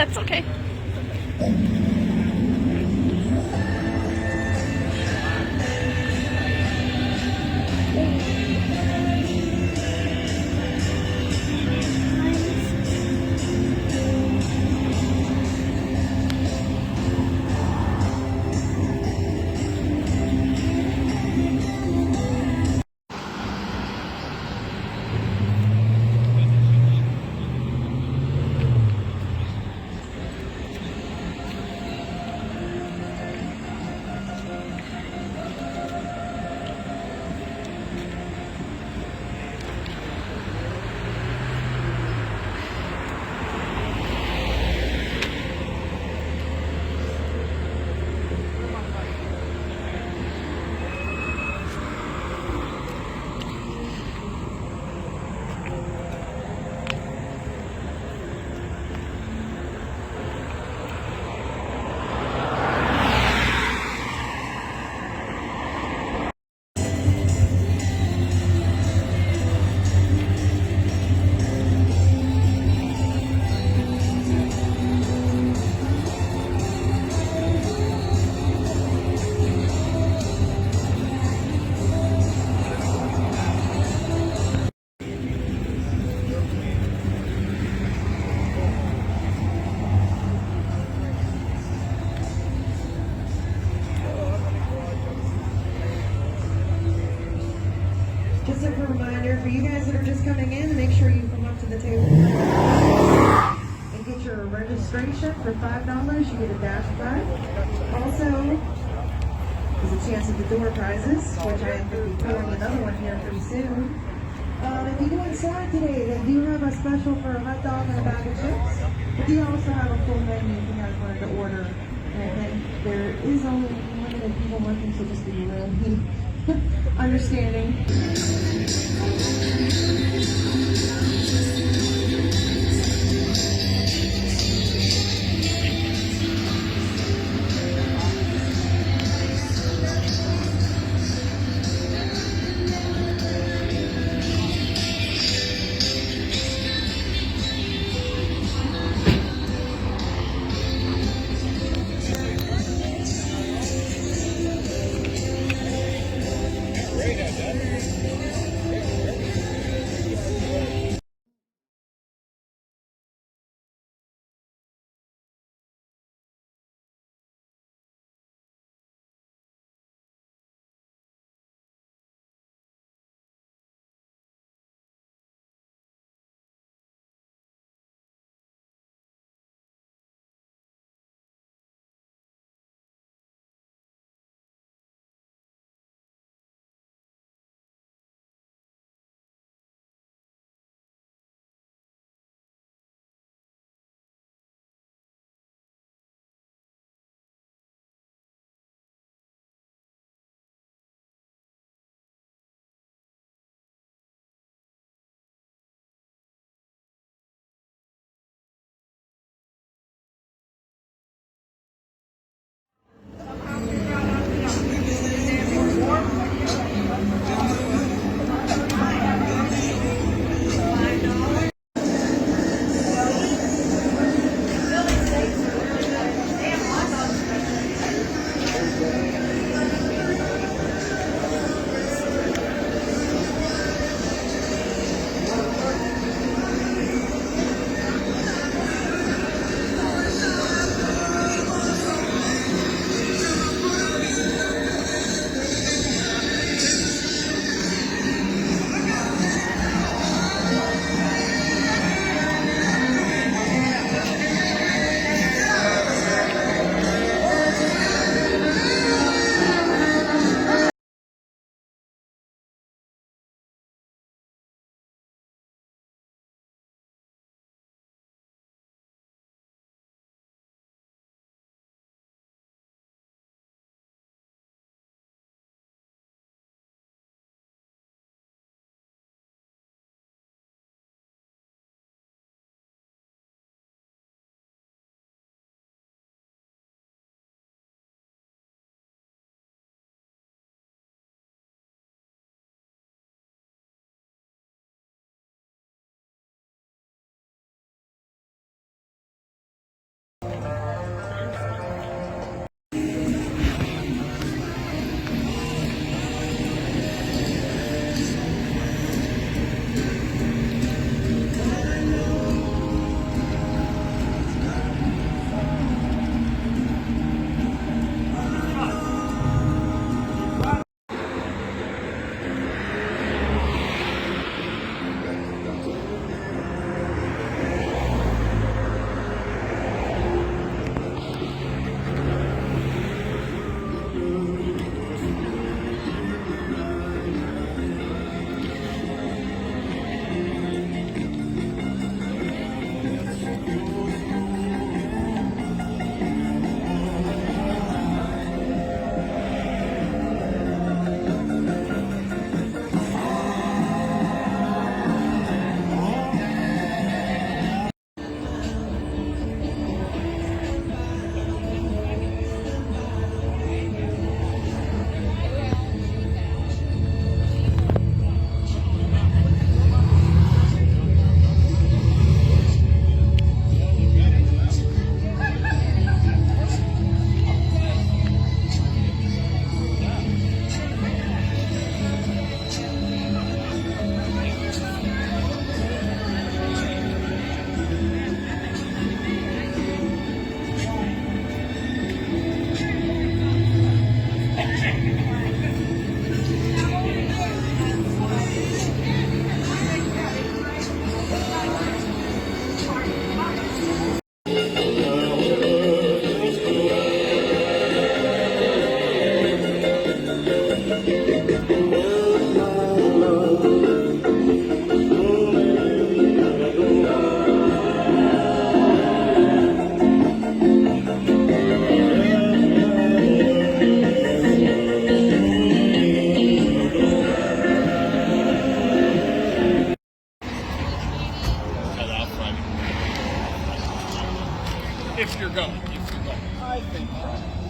That's okay. Just a reminder for you guys that are just coming in, make sure you come up to the table and get your registration for $5. You get a dash card. Also, there's a chance at the door prizes, which I am going to be pulling another one here pretty soon. If you go inside today, they do have a special for a hot dog and a bag of chips. But they also have a full menu if you guys wanted to order. And there is only limited people working, so just be really understanding. If you're going. I think.